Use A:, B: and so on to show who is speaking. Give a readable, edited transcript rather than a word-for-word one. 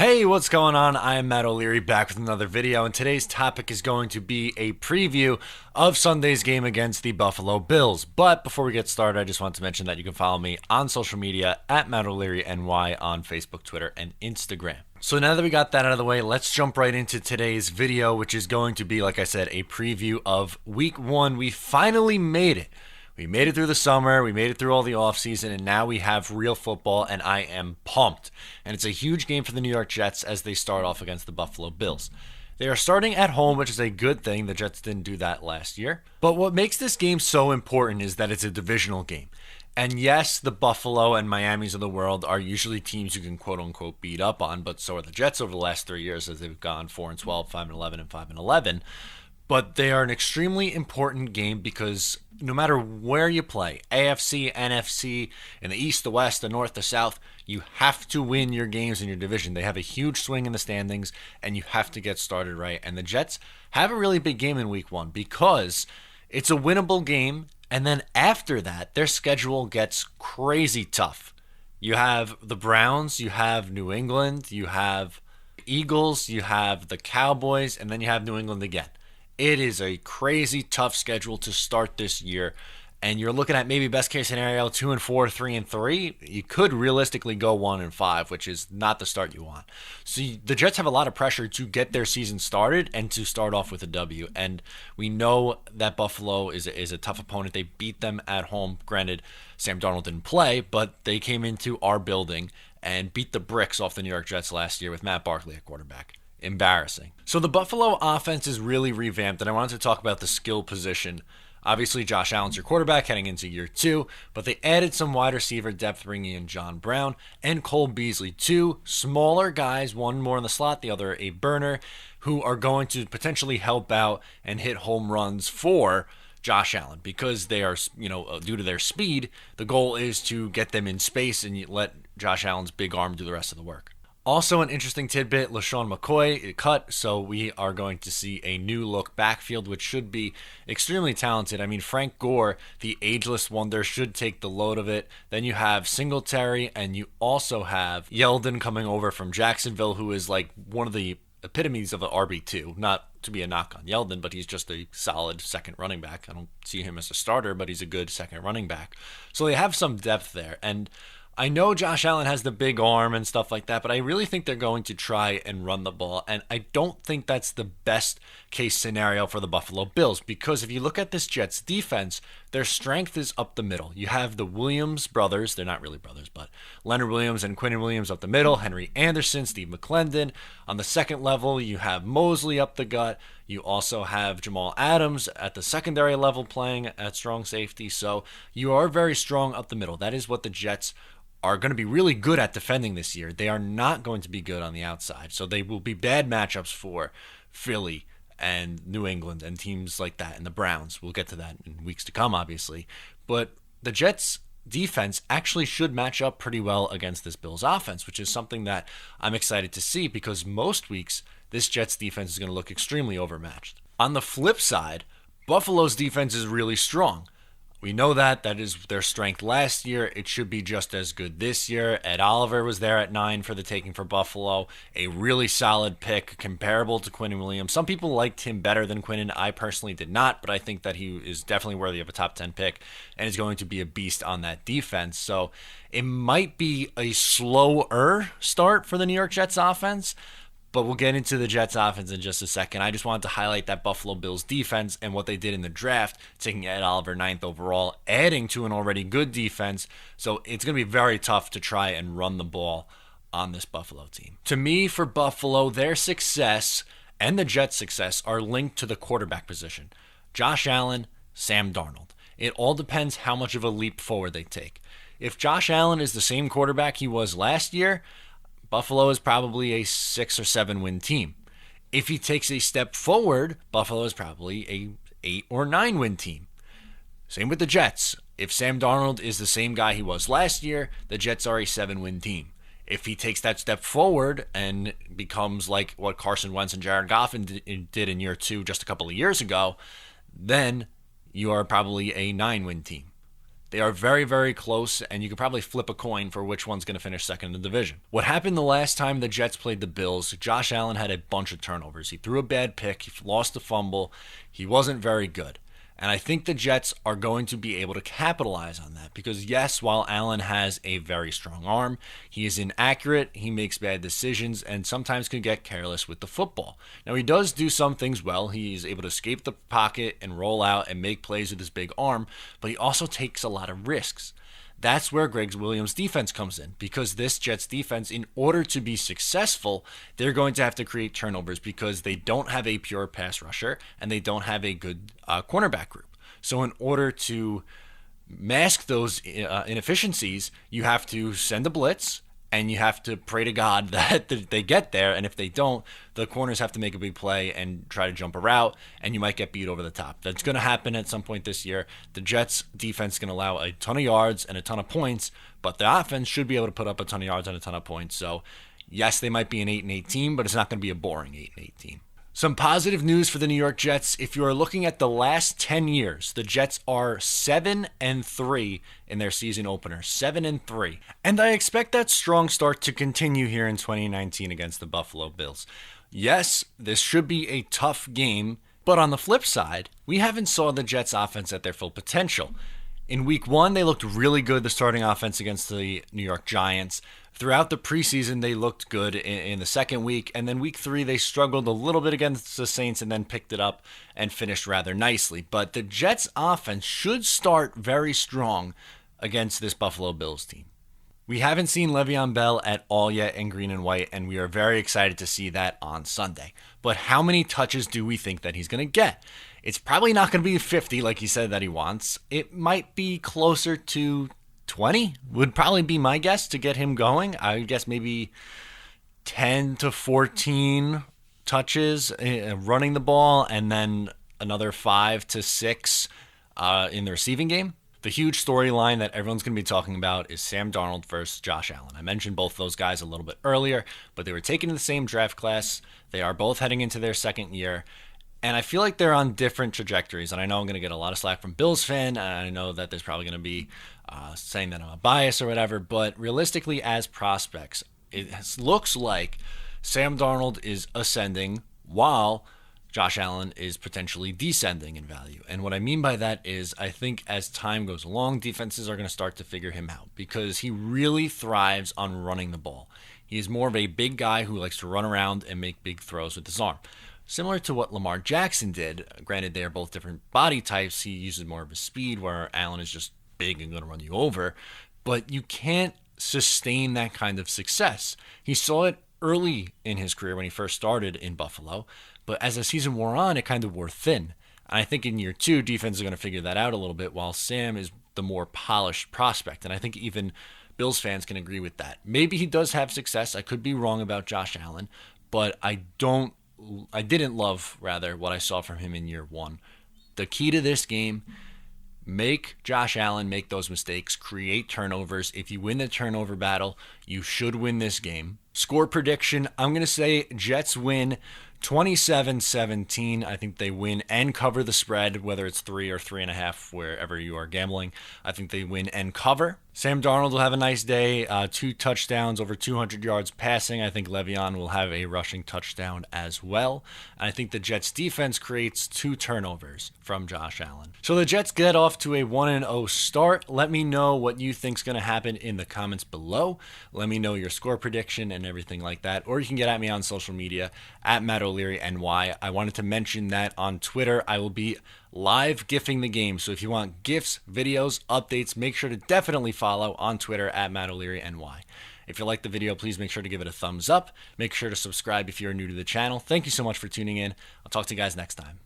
A: Hey, what's going on? I am Matt O'Leary back with another video, and today's topic is going to be a preview of Sunday's game against the Buffalo Bills. But before we get started, I just want to mention that you can follow me on social media at Matt O'Leary NY on Facebook, Twitter, and Instagram. So now that we got that out of the way, let's jump right into today's video, which is going to be, like I said, a preview of Week 1. We finally made it. We made it through the summer, we made it through all the offseason, and now we have real football, and I am pumped. And it's a huge game for the New York Jets as they start off against the Buffalo Bills. They are starting at home, which is a good thing. The Jets didn't do that last year. But what makes this game so important is that it's a divisional game. And yes, the Buffalo and Miamis of the world are usually teams you can quote-unquote beat up on, but so are the Jets over the last 3 years as they've gone 4-12, 5-11, and 5-11. But they are an extremely important game because no matter where you play, AFC, NFC, in the East, the West, the North, the South, you have to win your games in your division. They have a huge swing in the standings, and you have to get started right. And the Jets have a really big game in Week 1 because it's a winnable game, and then after that, their schedule gets crazy tough. You have the Browns, you have New England, you have Eagles, you have the Cowboys, and then you have New England again. It is a crazy tough schedule to start this year, and you're looking at maybe best case scenario 2-4, 3-3. You could realistically go 1-5, which is not the start you want. So the Jets have a lot of pressure to get their season started and to start off with a W. And we know that Buffalo is a tough opponent. They beat them at home. Granted, Sam Darnold didn't play, but they came into our building and beat the bricks off the New York Jets last year with Matt Barkley at quarterback. Embarrassing. So the Buffalo offense is really revamped, and I wanted to talk about the skill position. Obviously, Josh Allen's your quarterback heading into year 2, but they added some wide receiver depth, bringing in John Brown and Cole Beasley, two smaller guys, one more in the slot, the other a burner, who are going to potentially help out and hit home runs for Josh Allen because they are, due to their speed, the goal is to get them in space and let Josh Allen's big arm do the rest of the work. Also, an interesting tidbit, LaShawn McCoy cut, so we are going to see a new look backfield, which should be extremely talented. I mean, Frank Gore, the ageless wonder, should take the load of it. Then you have Singletary, and you also have Yeldon coming over from Jacksonville, who is like one of the epitomes of an RB2. Not to be a knock on Yeldon, but he's just a solid second running back. I don't see him as a starter, but he's a good second running back. So they have some depth there, and I know Josh Allen has the big arm and stuff like that, but I really think they're going to try and run the ball, and I don't think that's the best case scenario for the Buffalo Bills because if you look at this Jets defense, their strength is up the middle. You have the Williams brothers, they're not really brothers, but Leonard Williams and Quinnen Williams up the middle, Henry Anderson, Steve McClendon. On the second level, you have Mosley up the gut. You also have Jamal Adams at the secondary level playing at strong safety, so you are very strong up the middle. That is what the Jets are going to be really good at defending this year. They are not going to be good on the outside. So they will be bad matchups for Philly and New England and teams like that and the Browns. We'll get to that in weeks to come, obviously. But the Jets defense actually should match up pretty well against this Bills offense, which is something that I'm excited to see because most weeks this Jets defense is going to look extremely overmatched. On the flip side, Buffalo's defense is really strong. We know that is their strength last year. It should be just as good this year. Ed Oliver was there at 9 for the taking for Buffalo. A really solid pick, comparable to Quinnen Williams. Some people liked him better than Quinnen. I personally did not, but I think that he is definitely worthy of a top 10 pick and is going to be a beast on that defense. So it might be a slower start for the New York Jets offense, but we'll get into the Jets offense in just a second. I just wanted to highlight that Buffalo Bills defense and what they did in the draft, taking Ed Oliver 9th overall, adding to an already good defense. So it's going to be very tough to try and run the ball on this Buffalo team. To me, for Buffalo, their success and the Jets' success are linked to the quarterback position. Josh Allen, Sam Darnold. It all depends how much of a leap forward they take. If Josh Allen is the same quarterback he was last year, Buffalo is probably a 6 or 7 win team. If he takes a step forward, Buffalo is probably a 8 or 9 win team. Same with the Jets. If Sam Darnold is the same guy he was last year, the Jets are a 7 win team. If he takes that step forward and becomes like what Carson Wentz and Jared Goff did in year 2 just a couple of years ago, then you are probably a 9 win team. They are very, very close, and you could probably flip a coin for which one's going to finish second in the division. What happened the last time the Jets played the Bills, Josh Allen had a bunch of turnovers. He threw a bad pick, he lost a fumble, he wasn't very good. And I think the Jets are going to be able to capitalize on that because, yes, while Allen has a very strong arm, he is inaccurate, he makes bad decisions, and sometimes can get careless with the football. Now, he does do some things well. He's able to escape the pocket and roll out and make plays with his big arm, but he also takes a lot of risks. That's where Gregg Williams' defense comes in because this Jets defense, in order to be successful, they're going to have to create turnovers because they don't have a pure pass rusher and they don't have a good cornerback group. So in order to mask those inefficiencies, you have to send a blitz and you have to pray to God that they get there. And if they don't, the corners have to make a big play and try to jump a route, and you might get beat over the top. That's going to happen at some point this year. The Jets' defense is going to allow a ton of yards and a ton of points, but the offense should be able to put up a ton of yards and a ton of points. So, yes, they might be an 8-8 team, but it's not going to be a boring 8-8 team. Some positive news for the New York Jets. If you are looking at the last 10 years, the Jets are 7-3 in their season opener. 7-3. And I expect that strong start to continue here in 2019 against the Buffalo Bills. Yes, this should be a tough game, but on the flip side, we haven't saw the Jets offense at their full potential. In week 1, they looked really good, the starting offense against the New York Giants. Throughout the preseason, they looked good in the second week, and then week 3, they struggled a little bit against the Saints and then picked it up and finished rather nicely. But the Jets' offense should start very strong against this Buffalo Bills team. We haven't seen Le'Veon Bell at all yet in green and white, and we are very excited to see that on Sunday. But how many touches do we think that he's going to get? It's probably not going to be 50 like he said that he wants. It might be closer to 20 would probably be my guess to get him going. I would guess maybe 10 to 14 touches running the ball and then another 5 to 6 in the receiving game. The huge storyline that everyone's going to be talking about is Sam Darnold versus Josh Allen. I mentioned both those guys a little bit earlier, but they were taken in the same draft class. They are both heading into their second year. And I feel like they're on different trajectories. And I know I'm going to get a lot of slack from Bills fan. And I know that there's probably going to be saying that I'm a bias or whatever. But realistically, as prospects, it looks like Sam Darnold is ascending while Josh Allen is potentially descending in value. And what I mean by that is I think as time goes along, defenses are going to start to figure him out because he really thrives on running the ball. He is more of a big guy who likes to run around and make big throws with his arm. Similar to what Lamar Jackson did, granted they are both different body types, he uses more of his speed where Allen is just big and going to run you over, but you can't sustain that kind of success. He saw it early in his career when he first started in Buffalo, but as the season wore on, it kind of wore thin. And I think in year 2, defense is going to figure that out a little bit, while Sam is the more polished prospect, and I think even Bills fans can agree with that. Maybe he does have success. I could be wrong about Josh Allen, but I didn't love what I saw from him in year 1. The key to this game, make Josh Allen make those mistakes, create turnovers. If you win the turnover battle, you should win this game. Score prediction, I'm going to say Jets win 27-17. I think they win and cover the spread, whether it's 3 or 3.5, wherever you are gambling. I think they win and cover. Sam Darnold will have a nice day. 2 touchdowns, over 200 yards passing. I think Le'Veon will have a rushing touchdown as well. And I think the Jets defense creates 2 turnovers from Josh Allen. So the Jets get off to a 1-0 start. Let me know what you think's going to happen in the comments below. Let me know your score prediction and everything like that. Or you can get at me on social media at Matt O'Leary NY. I wanted to mention that on Twitter, I will be live gifting the game. So if you want gifts, videos, updates, make sure to definitely follow on Twitter at Matt O'Leary NY. If you like the video, please make sure to give it a thumbs up. Make sure to subscribe if you're new to the channel. Thank you so much for tuning in. I'll talk to you guys next time.